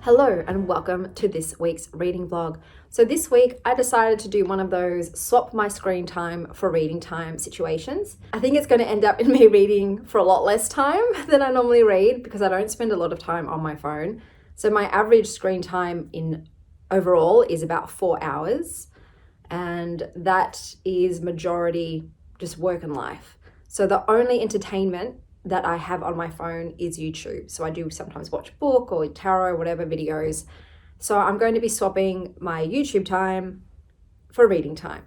Hello and welcome to this week's reading vlog. So this week I decided to do one of those swap my screen time for reading time situations. I think it's going to end up in me reading for a lot less time than I normally read because I don't spend a lot of time on my phone. So my average screen time in overall is about 4 hours, and that is majority just work and life. So the only entertainment that I have on my phone is YouTube. So I do sometimes watch book or tarot, whatever videos. So I'm going to be swapping my YouTube time for reading time.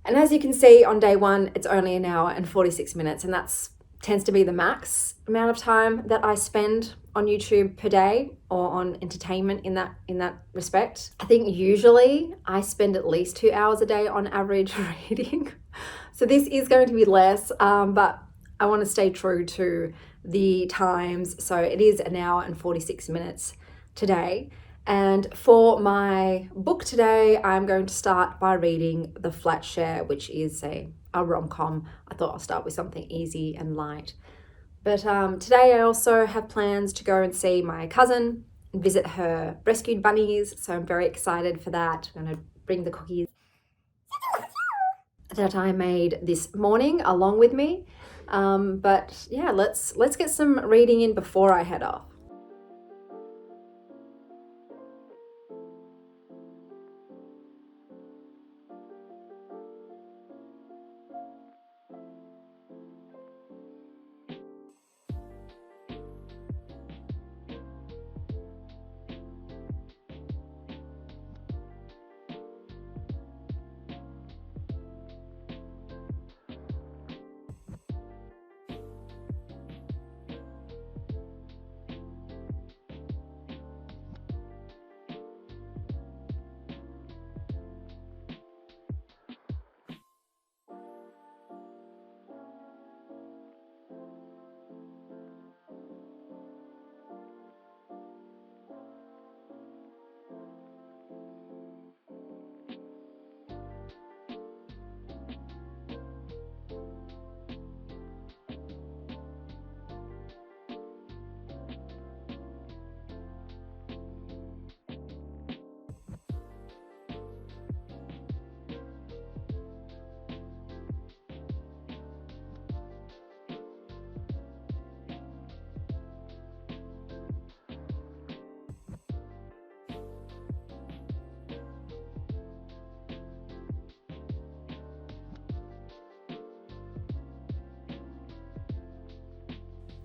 And as you can see on day one, it's only an hour and 46 minutes, and that's tends to be the max amount of time that I spend on YouTube per day or on entertainment in that respect. I think usually I spend at least 2 hours a day on average reading. So this is going to be less, but I want to stay true to the times. So it is an hour and 46 minutes today. And for my book today, I'm going to start by reading The Flat Share, which is a rom-com. I thought I'll start with something easy and light. But today I also have plans to go and see my cousin and visit her rescued bunnies. So I'm very excited for that. I'm going to bring the cookies that I made this morning along with me. But yeah, let's get some reading in before I head off.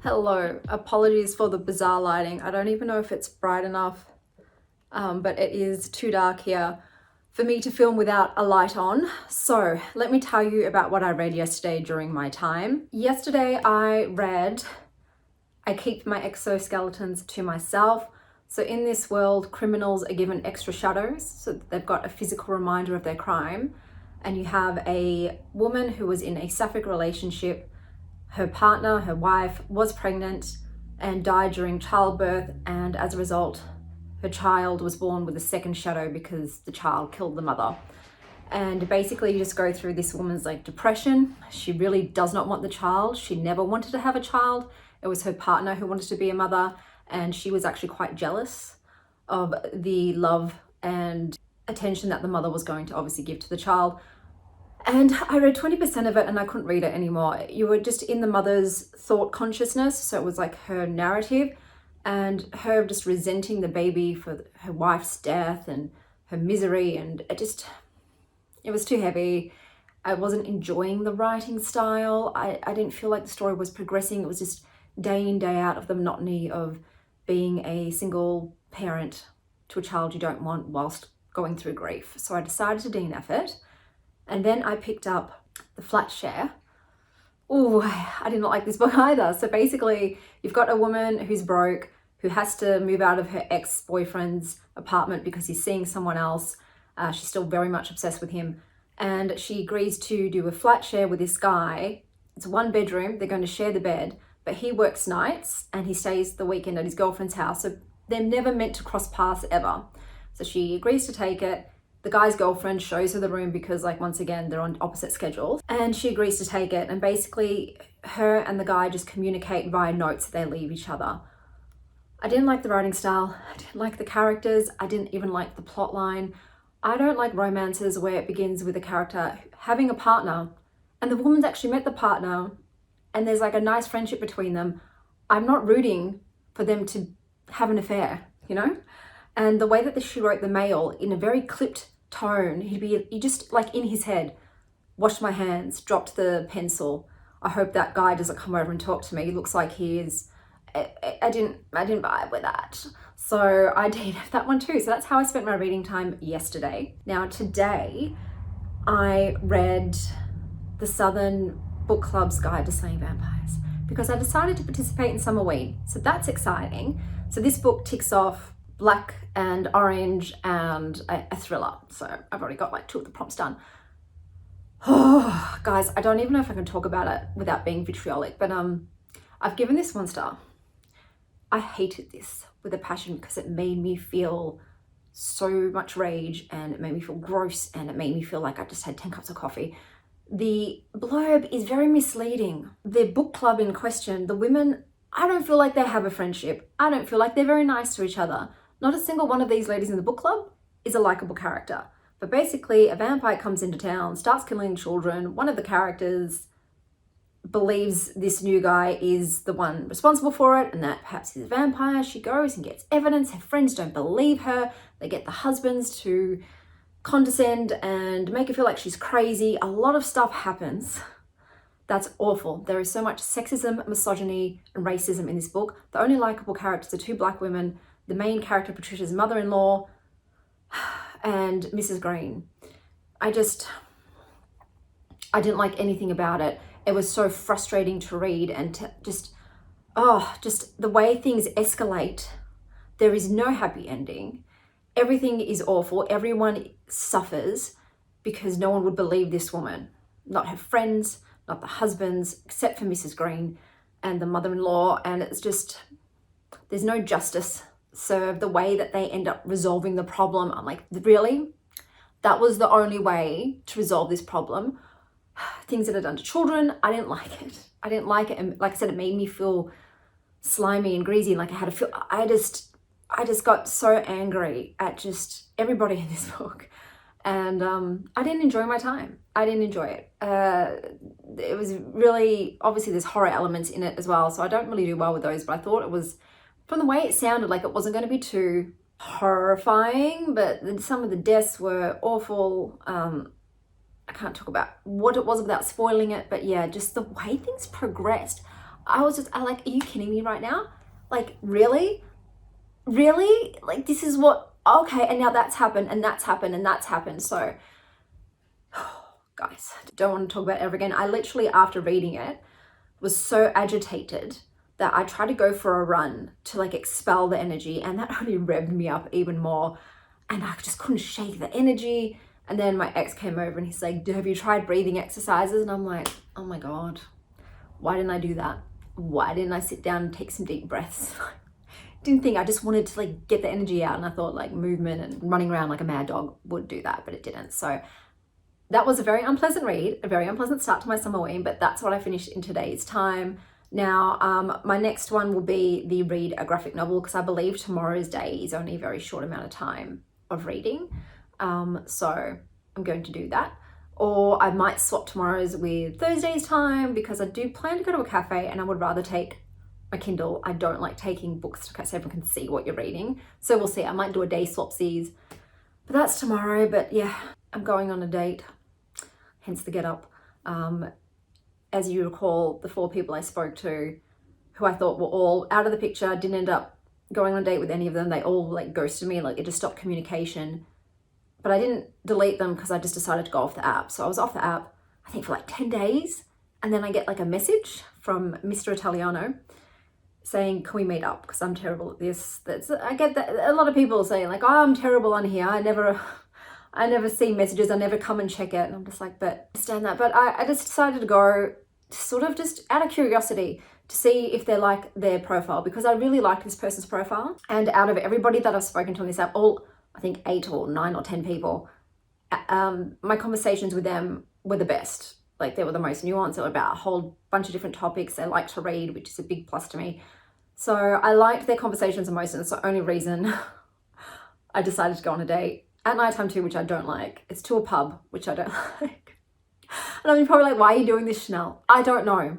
Hello, apologies for the bizarre lighting. I don't even know if it's bright enough, but it is too dark here for me to film without a light on. So let me tell you about what I read yesterday during my time. Yesterday I Keep My Exoskeletons to Myself. So in this world, criminals are given extra shadows, so that they've got a physical reminder of their crime. And you have a woman who was in a sapphic relationship. Her partner, her wife, was pregnant and died during childbirth, and as a result, her child was born with a second shadow because the child killed the mother. And basically you just go through this woman's depression. She really does not want the child. She never wanted to have a child. It was her partner who wanted to be a mother, and she was actually quite jealous of the love and attention that the mother was going to obviously give to the child. And I read 20% of it and I couldn't read it anymore. You were just in the mother's thought consciousness. So it was like her narrative and her just resenting the baby for her wife's death and her misery. And it was too heavy. I wasn't enjoying the writing style. I didn't feel like the story was progressing. It was just day in, day out of the monotony of being a single parent to a child you don't want whilst going through grief. So I decided to DNF it. And then I picked up The Flat Share. Oh, I did not like this book either. So basically, you've got a woman who's broke, who has to move out of her ex-boyfriend's apartment because he's seeing someone else. She's still very much obsessed with him. And she agrees to do a flat share with this guy. It's one bedroom. They're going to share the bed. But he works nights and he stays the weekend at his girlfriend's house. So they're never meant to cross paths ever. So she agrees to take it. The guy's girlfriend shows her the room because, once again, they're on opposite schedules. And she agrees to take it. And basically, her and the guy just communicate via notes that they leave each other. I didn't like the writing style, I didn't like the characters, I didn't even like the plot line. I don't like romances where it begins with a character having a partner and the woman's actually met the partner and there's like a nice friendship between them. I'm not rooting for them to have an affair, you know? And the way that she wrote the male in a very clipped tone, he just like in his head, washed my hands, dropped the pencil. I hope that guy doesn't come over and talk to me. He looks like he is, I didn't vibe with that. So I did have that one too. So that's how I spent my reading time yesterday. Now today, I read the Southern Book Club's Guide to Slaying Vampires because I decided to participate in Summerween. So that's exciting. So this book ticks off black and orange and a thriller. So I've already got like 2 of the prompts done. Oh, guys, I don't even know if I can talk about it without being vitriolic, but I've given this 1 star. I hated this with a passion because it made me feel so much rage and it made me feel gross and it made me feel like I just had 10 cups of coffee. The blurb is very misleading. The book club in question, the women, I don't feel like they have a friendship. I don't feel like they're very nice to each other. Not a single one of these ladies in the book club is a likable character. But basically, a vampire comes into town, starts killing children. One of the characters believes this new guy is the one responsible for it and that perhaps he's a vampire. She goes and gets evidence. Her friends don't believe her. They get the husbands to condescend and make her feel like she's crazy. A lot of stuff happens. That's awful. There is so much sexism, misogyny, and racism in this book. The only likable characters are 2 black women. The main character, Patricia's mother-in-law, and Mrs. Green. I didn't like anything about it. It was so frustrating to read and just the way things escalate. There is no happy ending. Everything is awful. Everyone suffers because no one would believe this woman. Not her friends, not the husbands, except for Mrs. Green and the mother-in-law. And it's just, there's no justice served. The way that they end up resolving the problem, I'm like, really? That was the only way to resolve this problem? Things that are done to children, I didn't like it. I didn't like it. And like I said, it made me feel slimy and greasy. Like I just got so angry at just everybody in this book. And I didn't enjoy my time. I didn't enjoy it. It was really, obviously there's horror elements in it as well. So I don't really do well with those, but I thought it was, from the way it sounded, like it wasn't going to be too horrifying, but some of the deaths were awful. I can't talk about what it was without spoiling it, but yeah, just the way things progressed. I like, are you kidding me right now? Like, really? Really? Like, this is what, okay, and now that's happened, and that's happened, and that's happened. So, guys, don't want to talk about it ever again. I literally, after reading it, was so agitated that I tried to go for a run to like expel the energy, and that only revved me up even more. And I just couldn't shake the energy. And then my ex came over and he's like, have you tried breathing exercises? And I'm like, oh my God, why didn't I do that? Why didn't I sit down and take some deep breaths? Didn't think, I just wanted to like get the energy out, and I thought like movement and running around like a mad dog would do that, but it didn't. So that was a very unpleasant read, a very unpleasant start to my Summerween, but that's what I finished in today's time. Now, my next one will be the read a graphic novel, because I believe tomorrow's day is only a very short amount of time of reading. So I'm going to do that. Or I might swap tomorrow's with Thursday's time, because I do plan to go to a cafe and I would rather take my Kindle. I don't like taking books so everyone can see what you're reading. So we'll see. I might do a day swapsies, but that's tomorrow. But yeah, I'm going on a date, hence the get up. As you recall, the 4 people I spoke to who I thought were all out of the picture, didn't end up going on a date with any of them. They all like ghosted me, like it just stopped communication. But I didn't delete them because I just decided to go off the app. So I was off the app, I think for like 10 days. And then I get like a message from Mr. Italiano saying, can we meet up? Because I'm terrible at this. I get that a lot of people saying like, oh, I'm terrible on here. I never see messages. I never come and check it. And I'm just like, but I understand that. But I just decided to go sort of just out of curiosity to see if they like their profile, because I really liked this person's profile. And out of everybody that I've spoken to on this app, all I think 8 or 9 or 10 people, my conversations with them were the best. Like they were the most nuanced. They were about a whole bunch of different topics. They like to read, which is a big plus to me. So I liked their conversations the most, and it's the only reason I decided to go on a date. At nighttime too, which I don't like. It's to a pub, which I don't like. And I'm probably like, why are you doing this, Chanel? I don't know.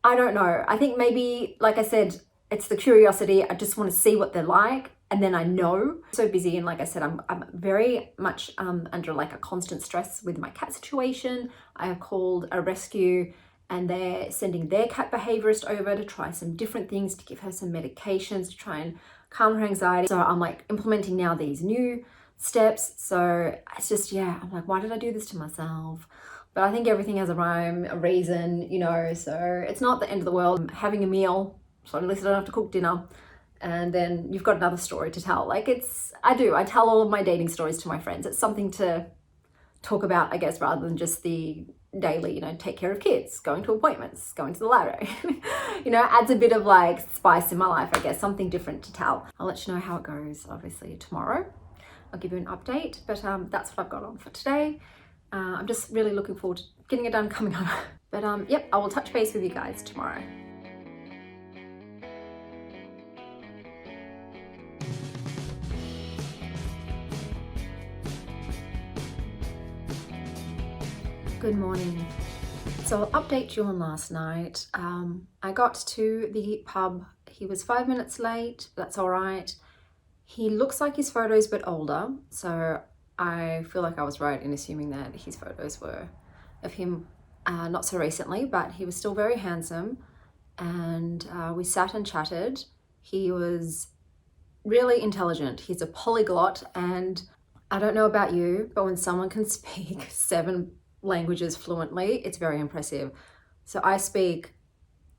I think maybe, like I said, it's the curiosity. I just want to see what they're like. And then I know. I'm so busy, and like I said, I'm very much under like a constant stress with my cat situation. I have called a rescue, and they're sending their cat behaviorist over to try some different things, to give her some medications to try and calm her anxiety. So I'm like implementing now these new steps. So it's just, yeah, I'm like, why did I do this to myself? But I think everything has a rhyme, a reason, you know, so it's not the end of the world. I'm having a meal, so at least I don't have to cook dinner. And then you've got another story to tell. Like I tell all of my dating stories to my friends. It's something to talk about, I guess, rather than just the daily, you know, take care of kids, going to appointments, going to the library. You know, adds a bit of like spice in my life, I guess, something different to tell. I'll let you know how it goes, obviously, tomorrow. I'll give you an update, but that's what I've got on for today. I'm just really looking forward to getting it done, coming home. But yep, I will touch base with you guys tomorrow. Good morning. So I'll update you on last night. I got to the pub. He was 5 minutes late. That's all right. He looks like his photo's a bit older, so I feel like I was right in assuming that his photos were of him not so recently, but he was still very handsome, and we sat and chatted. He was really intelligent. He's a polyglot, and I don't know about you, but when someone can speak 7 languages fluently, it's very impressive. So I speak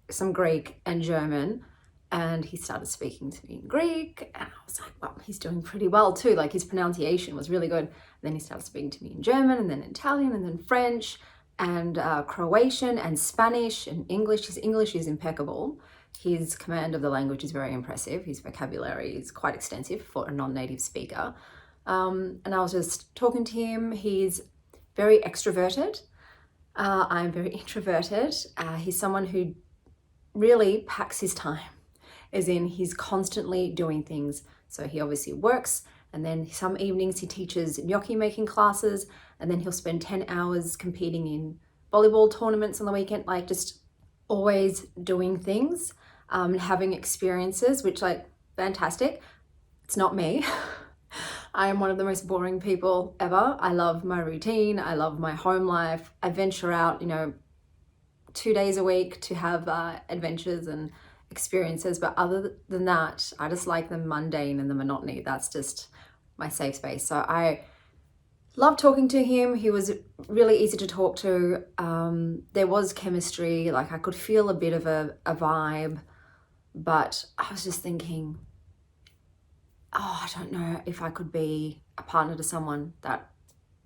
some Greek and German, and he started speaking to me in Greek, and I was like, well, he's doing pretty well too. Like his pronunciation was really good. And then he started speaking to me in German, and then Italian, and then French, and Croatian, and Spanish, and English. His English is impeccable. His command of the language is very impressive. His vocabulary is quite extensive for a non-native speaker. And I was just talking to him. He's very extroverted. I'm very introverted. He's someone who really packs his time, as in he's constantly doing things. So he obviously works, and then some evenings he teaches gnocchi making classes, and then he'll spend 10 hours competing in volleyball tournaments on the weekend, like just always doing things, having experiences, which like fantastic. It's not me. I am one of the most boring people ever. I love my routine. I love my home life. I venture out, you know, 2 days a week to have adventures and experiences. But other than that, I just like the mundane and the monotony. That's just my safe space. So I love talking to him. He was really easy to talk to. There was chemistry. Like I could feel a bit of a vibe, but I was just thinking, oh, I don't know if I could be a partner to someone that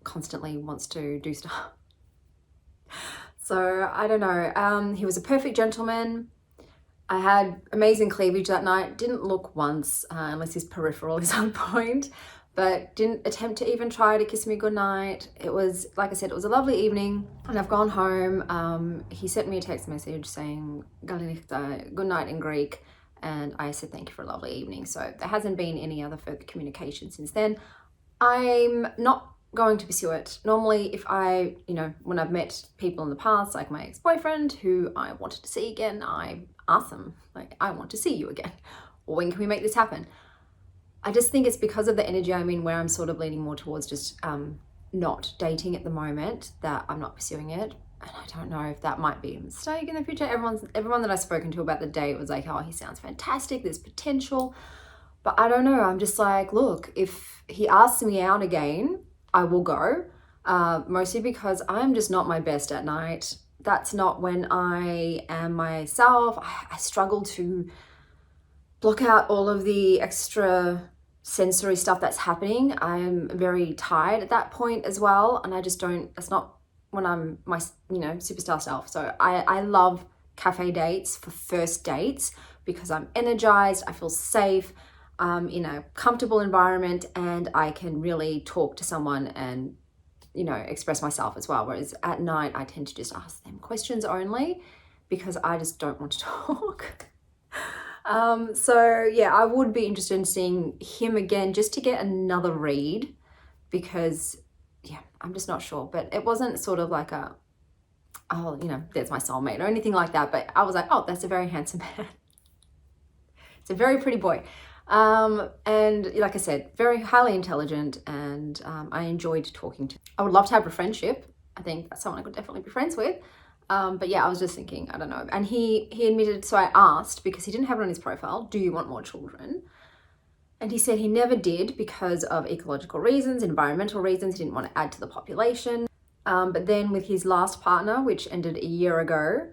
constantly wants to do stuff. So I don't know. He was a perfect gentleman. I had amazing cleavage that night. Didn't look once, unless his peripheral is on point, but didn't attempt to even try to kiss me goodnight. It was, like I said, it was a lovely evening, and I've gone home. He sent me a text message saying good night in Greek, and I said thank you for a lovely evening. So there hasn't been any other further communication since then. I'm not going to pursue it. Normally, if I, you know, when I've met people in the past, like my ex-boyfriend who I wanted to see again, I ask them, like, I want to see you again. When can we make this happen? I just think it's because of the energy I'm in, where I'm sort of leaning more towards just not dating at the moment, that I'm not pursuing it. And I don't know if that might be a mistake in the future. Everyone that I've spoken to about the date was like, oh, he sounds fantastic, there's potential. But I don't know, I'm just like, look, if he asks me out again, I will go. Mostly because I'm just not my best at night. That's not when I am myself. I struggle to block out all of the extra sensory stuff that's happening. I'm very tired at that point as well. And I just don't, that's not when I'm my, you know, superstar self. So I love cafe dates for first dates because I'm energized, I feel safe, in a comfortable environment, and I can really talk to someone and, you know, express myself as well. Whereas at night, I tend to just ask them questions only because I just don't want to talk. So yeah, I would be interested in seeing him again just to get another read, because yeah, I'm just not sure. But it wasn't sort of like a, oh, you know, there's my soulmate or anything like that. But I was like, oh, that's a very handsome man. It's a very pretty boy. And like I said, very highly intelligent, and I enjoyed talking to. I would love to have a friendship. I think that's someone I could definitely be friends with. But yeah, I was just thinking, I don't know. And he admitted, so I asked, because he didn't have it on his profile, do you want more children? And he said he never did because of ecological reasons, environmental reasons. He didn't want to add to the population. But then with his last partner, which ended a year ago,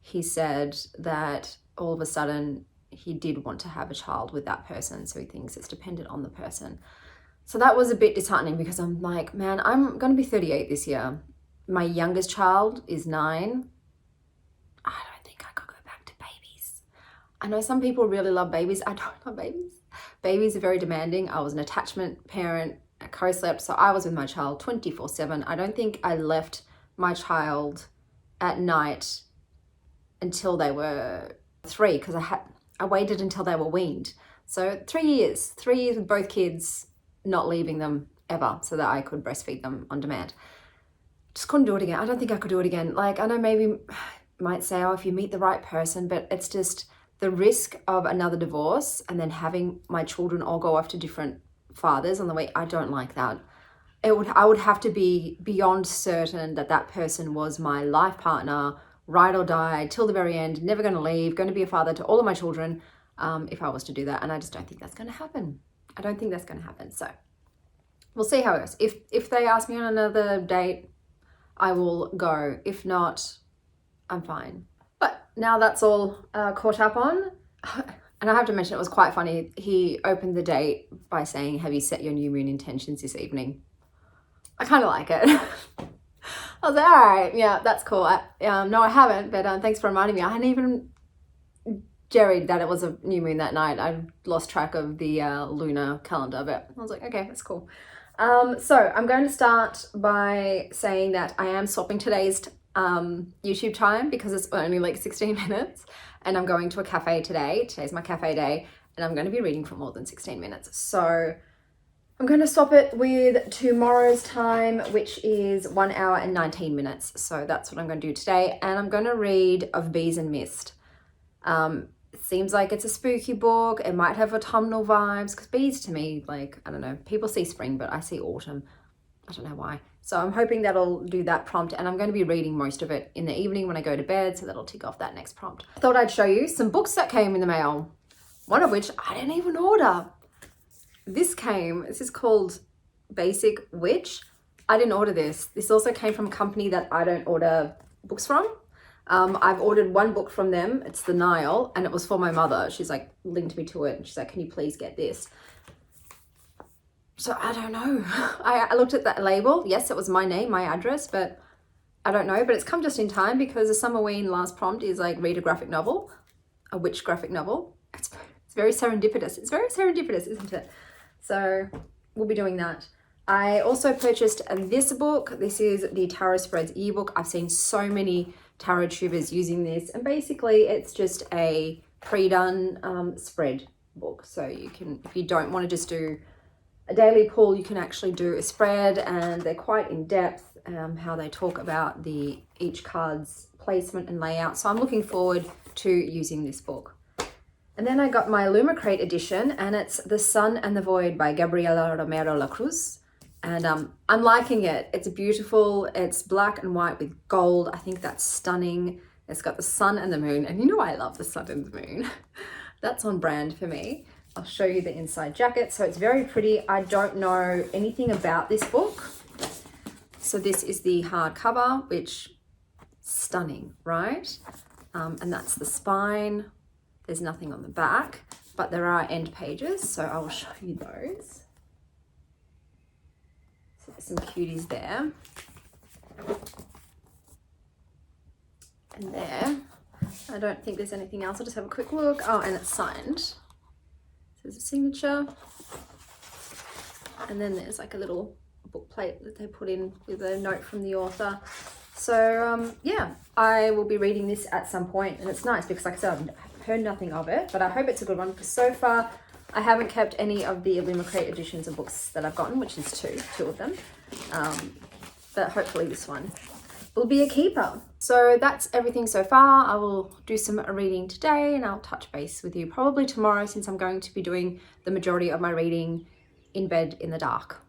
he said that all of a sudden he did want to have a child with that person. So he thinks it's dependent on the person. So that was a bit disheartening, because I'm like, man, I'm going to be 38 this year. My youngest child is 9. I don't think I could go back to babies. I know some people really love babies. I don't love babies. Babies are very demanding. I was an attachment parent, I co-slept, so I was with my child 24/7. I don't think I left my child at night until they were 3, because I waited until they were weaned. So 3 years with both kids, not leaving them ever, so that I could breastfeed them on demand. Just couldn't do it again. I don't think I could do it again. Like, I know maybe you might say, oh, if you meet the right person, but it's just the risk of another divorce and then having my children all go off to different fathers on the way. I don't like that. I would have to be beyond certain that that person was my life partner, ride or die till the very end, never going to leave, going to be a father to all of my children, if I was to do that. And I just don't think that's going to happen. I don't think that's going to happen. So we'll see how it goes. If they ask me on another date, I will go. If not, I'm fine. But now that's all caught up on. And I have to mention, it was quite funny. He opened the date by saying, have you set your new moon intentions this evening? I kind of like it. I was like, all right, yeah, that's cool. No, I haven't, but thanks for reminding me. I hadn't even jerried that it was a new moon that night. I lost track of the lunar calendar, but I was like, okay, that's cool. So I'm going to start by saying that I am swapping today's YouTube time, because it's only like 16 minutes, and I'm going to a cafe today. Today's my cafe day, and I'm going to be reading for more than 16 minutes. So I'm going to swap it with tomorrow's time, which is 1 hour and 19 minutes. So that's what I'm going to do today. And I'm going to read Of Bees and Mist. It seems like it's a spooky book. It might have autumnal vibes, because bees to me, like, I don't know, people see spring, but I see autumn. I don't know why. So I'm hoping that'll do that prompt, and I'm going to be reading most of it in the evening when I go to bed, so that'll tick off that next prompt. I thought I'd show you some books that came in the mail, one of which I didn't even order. This is called Basic Witch. I didn't order this. This also came from a company that I don't order books from. I've ordered one book from them. It's The Nile, and it was for my mother. She's like linked me to it, and she's like, can you please get this? So I don't know. I looked at that label. Yes, it was my name, my address, but I don't know. But it's come just in time, because the Summerween last prompt is like, read a graphic novel, a witch graphic novel. It's very serendipitous. It's very serendipitous, isn't it? So we'll be doing that. I also purchased this book. This is the Tarot Spreads ebook. I've seen so many tarot tubers using this, and basically it's just a pre-done spread book. So you can, if you don't want to just do a daily pull, you can actually do a spread, and they're quite in depth, how they talk about each card's placement and layout. So I'm looking forward to using this book. And then I got my Lumicrate edition, and it's The Sun and the Void by Gabriela Romero La Cruz. And I'm liking it. It's beautiful. It's black and white with gold. I think that's stunning. It's got the sun and the moon. And you know I love the sun and the moon. That's on brand for me. I'll show you the inside jacket. So it's very pretty. I don't know anything about this book. So this is the hardcover, which stunning, right? And that's the spine. There's nothing on the back, but there are end pages. So I will show you those. So there's some cuties there. And there. I don't think there's anything else. I'll just have a quick look. Oh, and it's signed. There's a signature, and then there's like a little book plate that they put in with a note from the author. So yeah, I will be reading this at some point, and it's nice because, like I said, I've heard nothing of it, but I hope it's a good one because so far I haven't kept any of the Illumicrate editions of books that I've gotten, which is two of them. But hopefully this one will be a keeper. So that's everything so far. I will do some reading today and I'll touch base with you probably tomorrow since I'm going to be doing the majority of my reading in bed in the dark.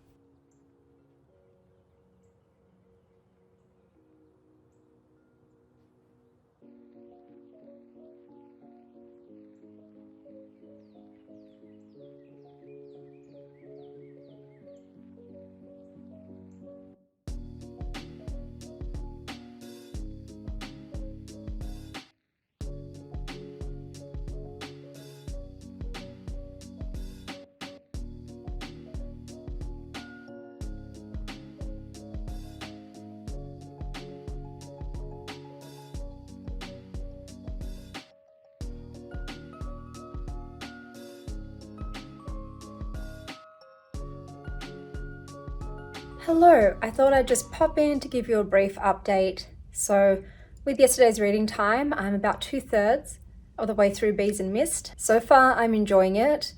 Hello, I thought I'd just pop in to give you a brief update. So with yesterday's reading time, I'm about 2/3 of the way through Bees and Mist. So far, I'm enjoying it.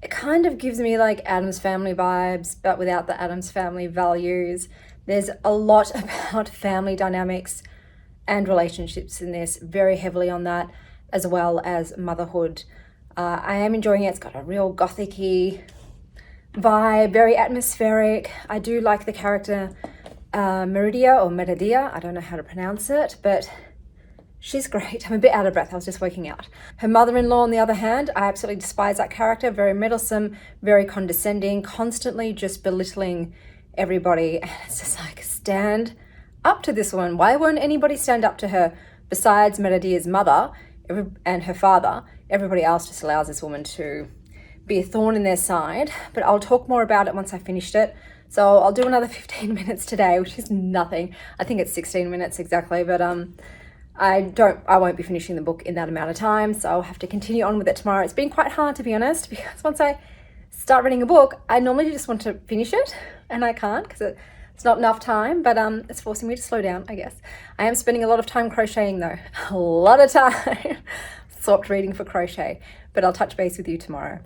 It kind of gives me like Addams Family vibes, but without the Addams Family values. There's a lot about family dynamics and relationships in this, very heavily on that, as well as motherhood. I am enjoying it. It's got a real gothic-y vibe, very atmospheric. I do like the character Meridia, I don't know how to pronounce it, but she's great. I'm a bit out of breath, I was just waking out. Her mother-in-law, on the other hand, I absolutely despise that character. Very meddlesome, very condescending, constantly just belittling everybody. And it's just like, stand up to this woman. Why won't anybody stand up to her besides Meridia's mother and her father? Everybody else just allows this woman to be a thorn in their side, but I'll talk more about it once I finished it. So I'll do another 15 minutes today, which is nothing. I think it's 16 minutes exactly, but I won't be finishing the book in that amount of time, so I'll have to continue on with it tomorrow. It's been quite hard, to be honest, because once I start reading a book, I normally just want to finish it, and I can't because it's not enough time, but it's forcing me to slow down, I guess. I am spending a lot of time crocheting though, a lot of time. Swapped reading for crochet, but I'll touch base with you tomorrow.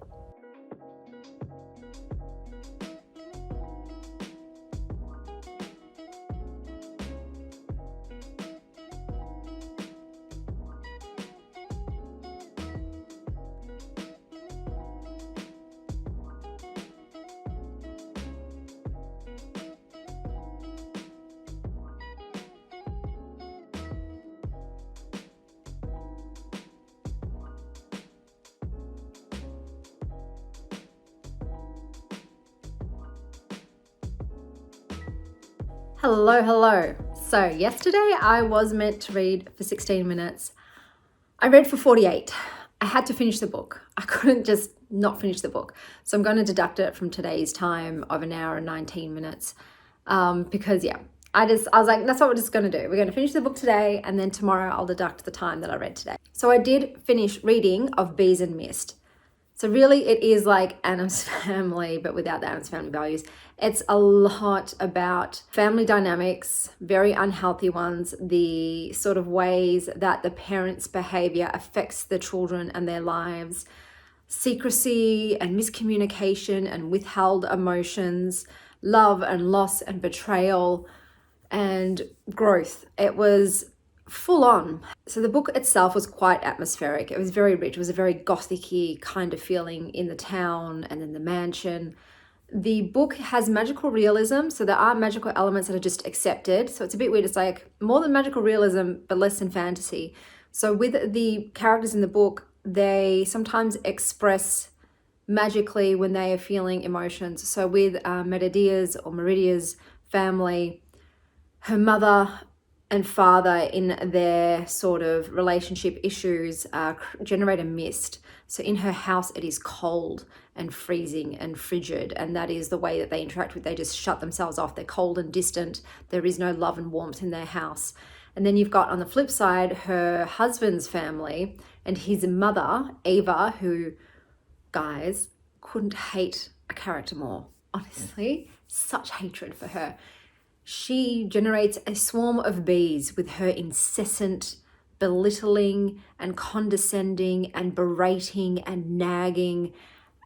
Hello. So yesterday I was meant to read for 16 minutes. I read for 48. I had to finish the book. I couldn't just not finish the book. So I'm going to deduct it from today's time of 1 hour and 19 minutes. Because yeah, I was like, that's what we're just going to do. We're going to finish the book today and then tomorrow I'll deduct the time that I read today. So I did finish reading of Bees and Mist. So really it is like Addams Family, but without the Addams Family values. It's a lot about family dynamics, very unhealthy ones, the sort of ways that the parents' behavior affects the children and their lives, secrecy and miscommunication and withheld emotions, love and loss and betrayal and growth. It was full on. So the book itself was quite atmospheric. It was very rich. It was a very gothic-y kind of feeling in the town and in the mansion. The book has magical realism, so there are magical elements that are just accepted. So it's a bit weird. It's like more than magical realism, but less than fantasy. So with the characters in the book, they sometimes express magically when they are feeling emotions. So with Meridia's family, her mother and father in their sort of relationship issues generate a mist. So in her house, it is cold and freezing and frigid. And that is the way that they interact with. They just shut themselves off. They're cold and distant. There is no love and warmth in their house. And then you've got on the flip side, her husband's family and his mother, Eva, who, guys, couldn't hate a character more. Honestly, such hatred for her. She generates a swarm of bees with her incessant belittling and condescending and berating and nagging,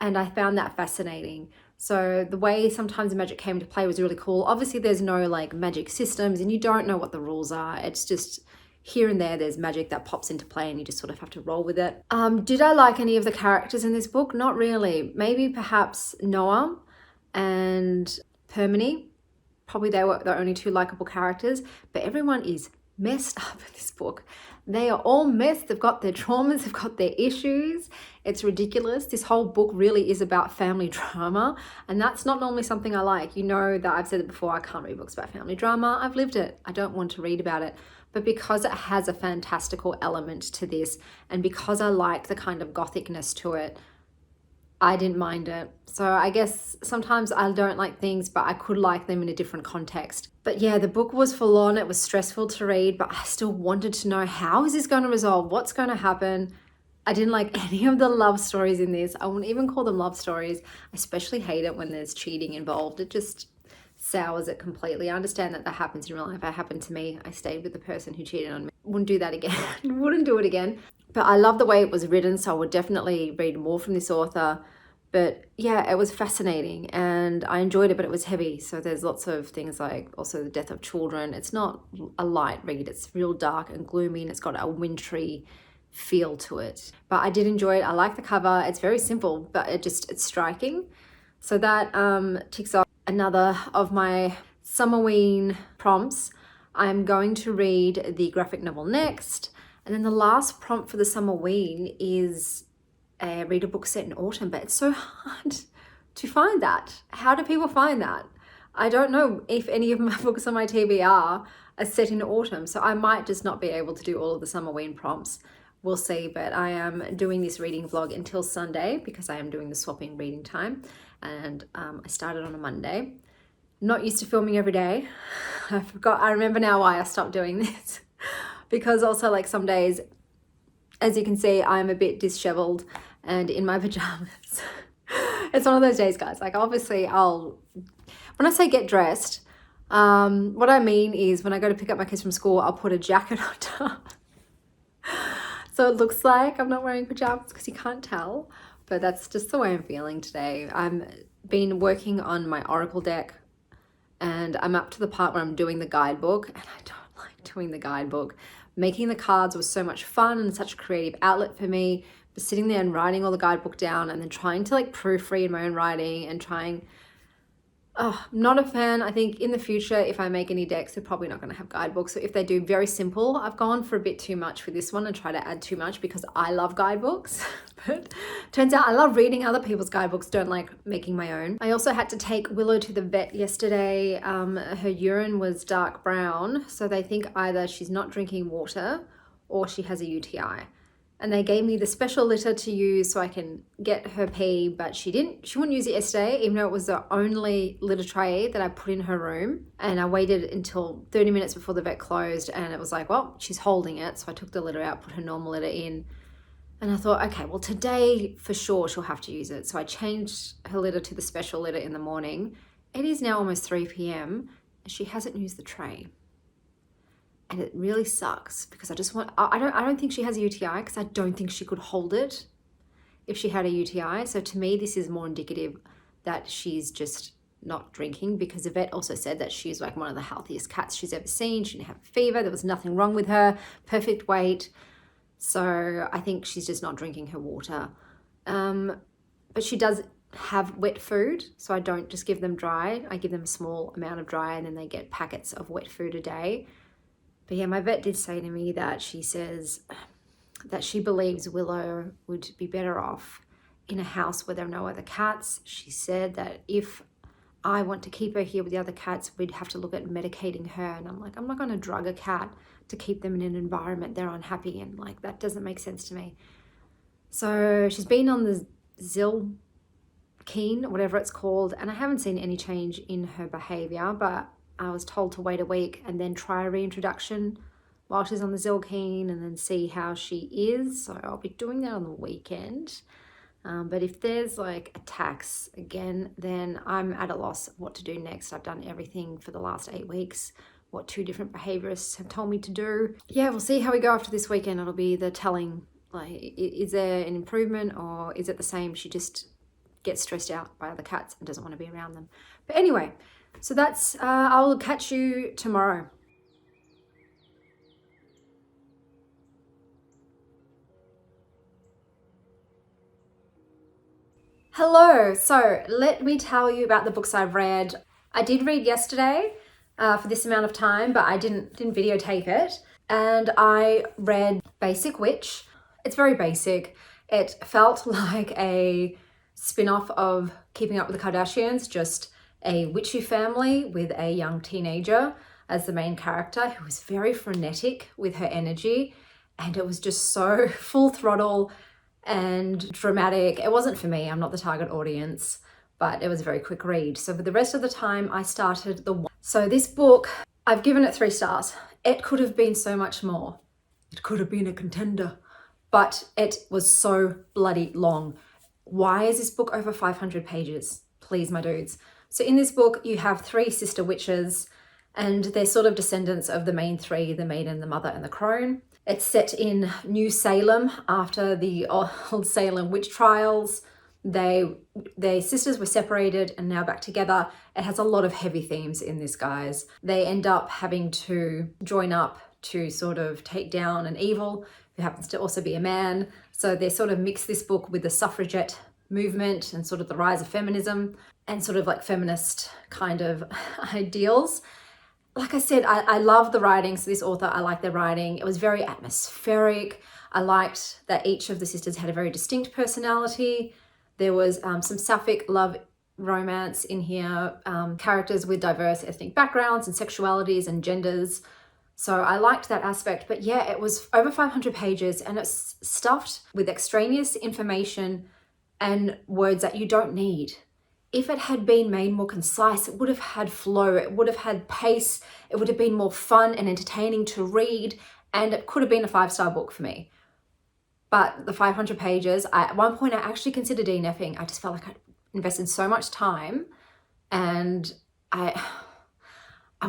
and I found that fascinating. So the way sometimes magic came to play was really cool. Obviously there's no like magic systems and you don't know what the rules are. It's just here and there's magic that pops into play and you just sort of have to roll with it. Did I like any of the characters in this book? Not really. Maybe perhaps Noah and Permony. Probably they were the only two likable characters, but everyone is messed up in this book. They are all messed. They've got their traumas, they've got their issues. It's ridiculous. This whole book really is about family drama, and that's not normally something I like. You know that I've said it before, I can't read books about family drama. I've lived it. I don't want to read about it. But because it has a fantastical element to this, and because I like the kind of gothicness to it, I didn't mind it. So I guess sometimes I don't like things, but I could like them in a different context. But yeah, the book was full on. It was stressful to read, but I still wanted to know, how is this going to resolve? What's going to happen? I didn't like any of the love stories in this. I wouldn't even call them love stories. I especially hate it when there's cheating involved. It just sours it completely. I understand that happens in real life. It happened to me. I stayed with the person who cheated on me. Wouldn't do that again. Wouldn't do it again. But I love the way it was written, so I would definitely read more from this author. But yeah, it was fascinating and I enjoyed it, but it was heavy. So there's lots of things like also the death of children. It's not a light read. It's real dark and gloomy and it's got a wintry feel to it. But I did enjoy it. I like the cover. It's very simple, but it's striking. So that ticks off another of my Summerween prompts. I'm going to read the graphic novel next. And then the last prompt for the Summerween is read a book set in autumn, but it's so hard to find that. How do people find that? I don't know if any of my books on my TBR are set in autumn, so I might just not be able to do all of the Summerween prompts. We'll see, but I am doing this reading vlog until Sunday because I am doing the swapping reading time, and I started on a Monday. Not used to filming every day. I remember now why I stopped doing this because also like some days, as you can see, I'm a bit disheveled and in my pajamas. It's one of those days, guys. Like obviously when I say get dressed, what I mean is when I go to pick up my kids from school, I'll put a jacket on top. So it looks like I'm not wearing pajamas because you can't tell, but that's just the way I'm feeling today. I'm been working on my Oracle deck and I'm up to the part where I'm doing the guidebook, and I don't like doing the guidebook. Making the cards was so much fun and such a creative outlet for me, but sitting there and writing all the guidebook down and then trying to like proofread my own writing and trying, I'm not a fan. I think in the future, if I make any decks, they're probably not going to have guidebooks. So if they do, very simple. I've gone for a bit too much for this one and try to add too much because I love guidebooks. But turns out I love reading other people's guidebooks, don't like making my own. I also had to take Willow to the vet yesterday. Her urine was dark brown. So they think either she's not drinking water or she has a UTI. And they gave me the special litter to use so I can get her pee, but she wouldn't use it yesterday, even though it was the only litter tray that I put in her room. And I waited until 30 minutes before the vet closed and it was like, well, she's holding it. So I took the litter out, put her normal litter in. And I thought, okay, well today for sure she'll have to use it. So I changed her litter to the special litter in the morning. It is now almost 3 p.m. and she hasn't used the tray. And it really sucks because I don't think she has a UTI because I don't think she could hold it if she had a UTI. So to me, this is more indicative that she's just not drinking, because the vet also said that she's like one of the healthiest cats she's ever seen. She didn't have a fever. There was nothing wrong with her. Perfect weight. So I think she's just not drinking her water. But she does have wet food. So I don't just give them dry. I give them a small amount of dry and then they get packets of wet food a day. But yeah, my vet did say to me that she says that she believes Willow would be better off in a house where there are no other cats. She said that if I want to keep her here with the other cats, we'd have to look at medicating her. And I'm like, I'm not going to drug a cat to keep them in an environment they're unhappy in. Like, that doesn't make sense to me. So she's been on the Zylkene, whatever it's called, and I haven't seen any change in her behavior, but I was told to wait a week and then try a reintroduction while she's on the Zylkene and then see how she is. So I'll be doing that on the weekend. But if there's like attacks again, then I'm at a loss of what to do next. I've done everything for the last 8 weeks what 2 different behaviorists have told me to do. Yeah, we'll see how we go after this weekend. It'll be the telling, like, is there an improvement or is it the same? She just gets stressed out by other cats and doesn't want to be around them. But anyway, so that's, I'll catch you tomorrow. Hello, so let me tell you about the books I've read. I did read yesterday for this amount of time, but I didn't videotape it. And I read Basic Witch. It's very basic. It felt like a spin-off of Keeping Up with the Kardashians, just a witchy family with a young teenager as the main character who was very frenetic with her energy. And it was just so full throttle and dramatic. It wasn't for me, I'm not the target audience, but it was a very quick read. So for the rest of the time, I started So this book, I've given it 3 stars. It could have been so much more. It could have been a contender, but it was so bloody long. Why is this book over 500 pages? Please, my dudes. So in this book, you have 3 sister witches, and they're sort of descendants of the main 3, the maiden, the mother, and the crone. It's set in New Salem after the old Salem witch trials. Their sisters were separated and now back together. It has a lot of heavy themes in this, guys. They end up having to join up to sort of take down an evil who happens to also be a man. So they sort of mix this book with the suffragette movement and sort of the rise of feminism and sort of like feminist kind of ideals. Like I said, I love the writing. So this author, I like their writing. It was very atmospheric. I liked that each of the sisters had a very distinct personality. There was some sapphic love romance in here, characters with diverse ethnic backgrounds and sexualities and genders. So I liked that aspect. But yeah, it was over 500 pages and it's stuffed with extraneous information and words that you don't need. If it had been made more concise, it would have had flow, it would have had pace, it would have been more fun and entertaining to read, and it could have been a 5-star book for me. But the 500 pages, at one point I actually considered DNFing. I just felt like I'd invested so much time and I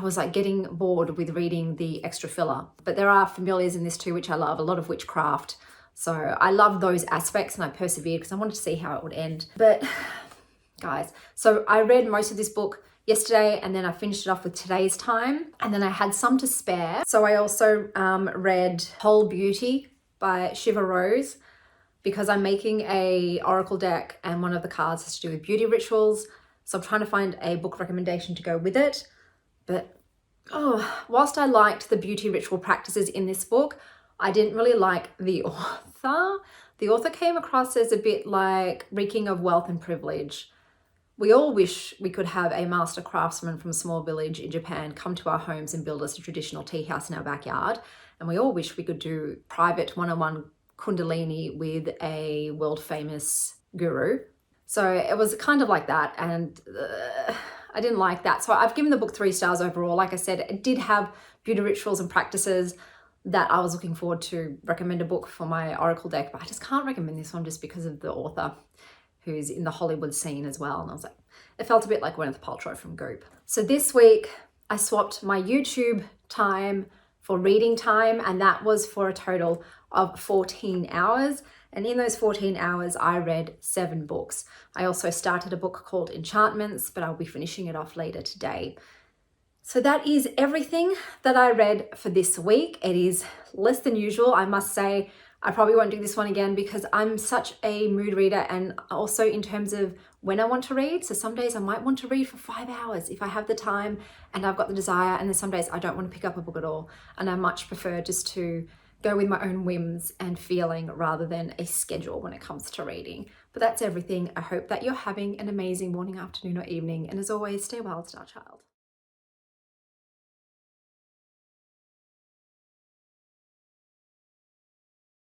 was like getting bored with reading the extra filler. But there are familiars in this too, which I love, a lot of witchcraft. So I love those aspects and I persevered because I wanted to see how it would end. But guys, so I read most of this book yesterday and then I finished it off with today's time and then I had some to spare. So I also read Whole Beauty by Shiva Rose because I'm making a oracle deck and one of the cards has to do with beauty rituals. So I'm trying to find a book recommendation to go with it. But whilst I liked the beauty ritual practices in this book, I didn't really like the author. The author came across as a bit like reeking of wealth and privilege. We all wish we could have a master craftsman from a small village in Japan come to our homes and build us a traditional tea house in our backyard. And we all wish we could do private one-on-one kundalini with a world famous guru. So it was kind of like that. And I didn't like that. So I've given the book 3 stars overall. Like I said, it did have beauty rituals and practices that I was looking forward to recommend a book for my oracle deck, but I just can't recommend this one just because of the author, who's in the Hollywood scene as well. And I was like, it felt a bit like Gwyneth Paltrow from Goop. So this week I swapped my YouTube time for reading time, and that was for a total of 14 hours. And in those 14 hours, I read 7 books. I also started a book called Enchantments, but I'll be finishing it off later today. So that is everything that I read for this week. It is less than usual, I must say. I probably won't do this one again because I'm such a mood reader, and also in terms of when I want to read. So some days I might want to read for 5 hours if I have the time and I've got the desire, and then some days I don't want to pick up a book at all. And I much prefer just to go with my own whims and feeling rather than a schedule when it comes to reading. But that's everything. I hope that you're having an amazing morning, afternoon, or evening. And as always, stay well, Star Child.